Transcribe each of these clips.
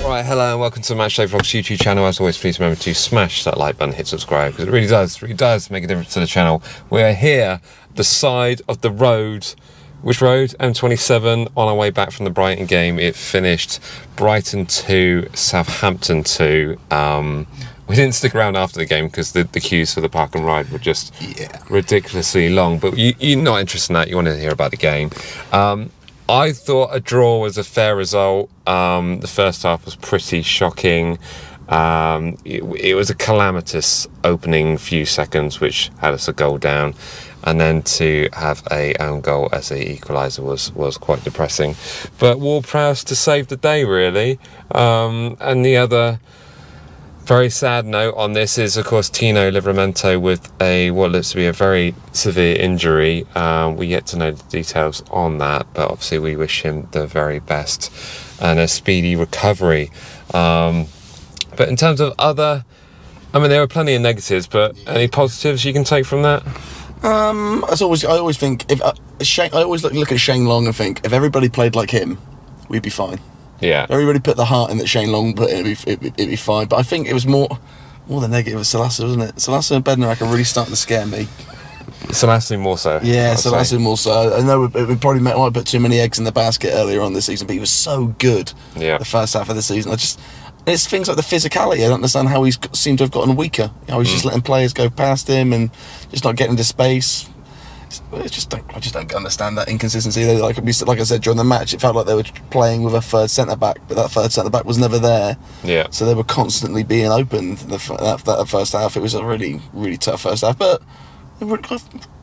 Right, hello and welcome to the Matchday Vlogs YouTube channel. As always, please remember to smash that like button, hit subscribe, because it really does make a difference to the channel. We are here, the side of the road. Which road? M27, on our way back from the Brighton game. It finished Brighton 2, Southampton 2. We didn't stick around after the game because the queues for the park and ride were just ridiculously long. But you're not interested in that. You want to hear about the game. I thought a draw was a fair result. The first half was pretty shocking. It was a calamitous opening few seconds, which had us a goal down. And then to have a own goal as a equaliser was quite depressing. But Ward-Prowse to save the day, really. And the other very sad note on this is, of course, Tino Livramento with what looks to be a very severe injury. We yet to know the details on that, but obviously we wish him the very best and a speedy recovery. But in terms of there were plenty of negatives, but any positives you can take from that? I always think I always look at Shane Long and think if everybody played like him, we'd be fine. Yeah. If everybody put the heart in that Shane Long put in, it'd be fine. But I think it was more the negative was Salasa, wasn't it? Salasa and Bednarak are really starting to scare me. Salasa more so. Yeah, Salasa more so. I know we probably might have put too many eggs in the basket earlier on this season, but he was so good. The first half of the season. It's things like the physicality. I don't understand how he's seemed to have gotten weaker. How he's just letting players go past him and just not getting into space. I just don't understand that inconsistency. Like I said during the match, it felt like they were playing with a third centre back, but that third centre back was never there. Yeah. So they were constantly being opened. That first half, it was a really, really tough first half, but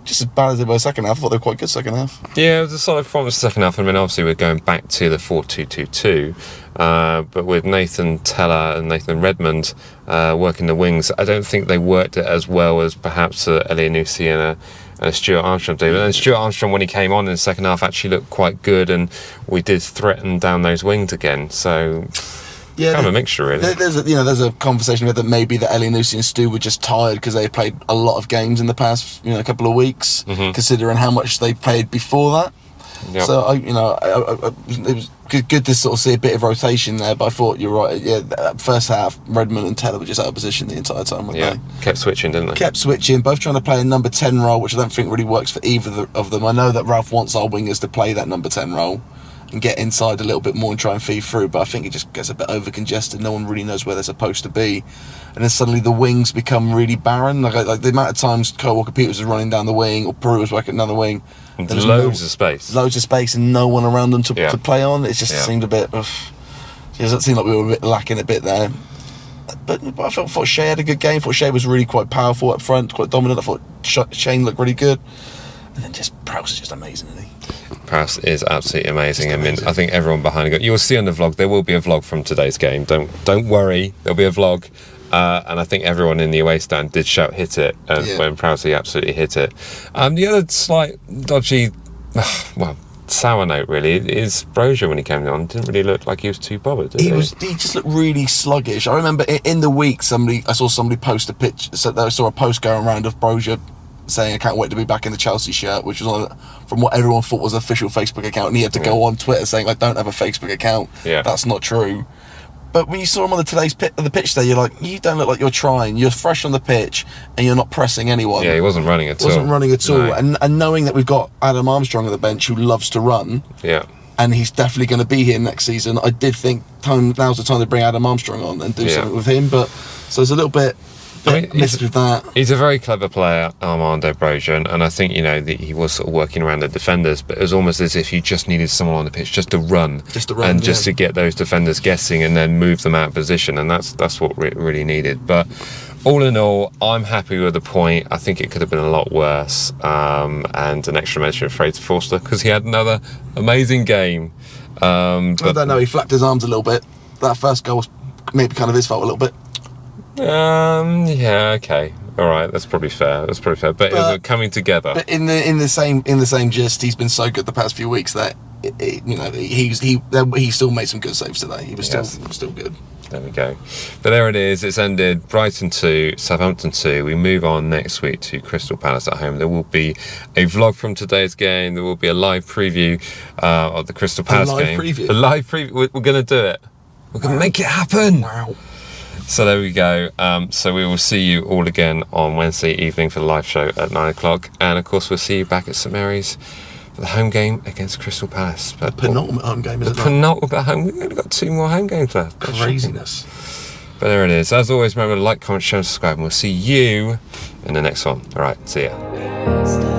just as bad as they were second half. I thought they were quite good second half. Yeah, it was a solid performance second half. I mean, obviously we're going back to the 4-2-2-2, but with Nathan Teller and Nathan Redmond working the wings, I don't think they worked it as well as perhaps Elianusi and Stuart Armstrong did. And Stuart Armstrong, when he came on in the second half, actually looked quite good, and we did threaten down those wings again. So kind of a mixture, really. There's a conversation about that maybe that Elianusi and Stu were just tired because they played a lot of games in the past couple of weeks, considering how much they played before that. Yep. So it was good to sort of see a bit of rotation there. But I thought you're right. Yeah, first half Redmond and Teller were just out of position the entire time. They kept switching, didn't they? Kept switching, both trying to play a number 10 role, which I don't think really works for either of them. I know that Ralph wants our wingers to play that number 10 role and get inside a little bit more and try and feed through, but I think it just gets a bit over congested. No one really knows where they're supposed to be, and then suddenly the wings become really barren. Like the amount of times Kyle Walker-Peters was running down the wing or Peru was working down the wing, there's loads of space and no one around them to play on. It just seemed a bit it seemed like we were lacking a bit there. But I thought Shea had a good game. I thought Shea was really quite powerful up front, quite dominant. I thought Shane looked really good, and then Prowse is just amazing, isn't he? Prowse is absolutely amazing. I mean, I think everyone behind it. You'll see on the vlog. There will be a vlog from today's game. Don't worry. There'll be a vlog, and I think everyone in the away stand did shout "hit it," and when Prowse absolutely hit it. The other slight dodgy, sour note really is Brozier when he came on. Didn't really look like he was too bothered. Did he? He just looked really sluggish. I remember in the week I saw somebody post a picture. So I saw a post going around of Brozier saying I can't wait to be back in the Chelsea shirt, which was from what everyone thought was an official Facebook account, and he had to go on Twitter saying I don't have a Facebook account. That's not true. But when you saw him on the pitch there, you're like, you don't look like you're trying. You're fresh on the pitch and you're not pressing anyone. Yeah, he wasn't running at all. No. And knowing that we've got Adam Armstrong on the bench who loves to run, and he's definitely going to be here next season, I did think now's the time to bring Adam Armstrong on and do something with him. But so it's a little bit missed with that. He's a very clever player, Armando Brozier, and I think he was sort of working around the defenders, but it was almost as if you just needed someone on the pitch just to run and just to get those defenders guessing and then move them out of position, and that's what really needed. But all in all, I'm happy with the point. I think it could have been a lot worse, and an extra measure of praise to Forster because he had another amazing game. I don't know, he flapped his arms a little bit. That first goal was maybe kind of his fault a little bit. Okay, all right, that's probably fair. But it was coming together. But in the same gist, he's been so good the past few weeks that he still made some good saves today. He was still good. There we go. But there it is. It's ended. Brighton 2, Southampton 2. We move on next week to Crystal Palace at home. There will be a vlog from today's game. There will be a live preview of the Crystal Palace game. A live preview. We're going to do it. We're going to make it happen. Wow. So there we go. So we will see you all again on Wednesday evening for the live show at 9 o'clock. And of course, we'll see you back at St Mary's for the home game against Crystal Palace. But the penultimate home game, isn't it? The penultimate home. We've only got 2 more home games left. Craziness. But there it is. As always, remember to like, comment, share, and subscribe. And we'll see you in the next one. All right. See ya.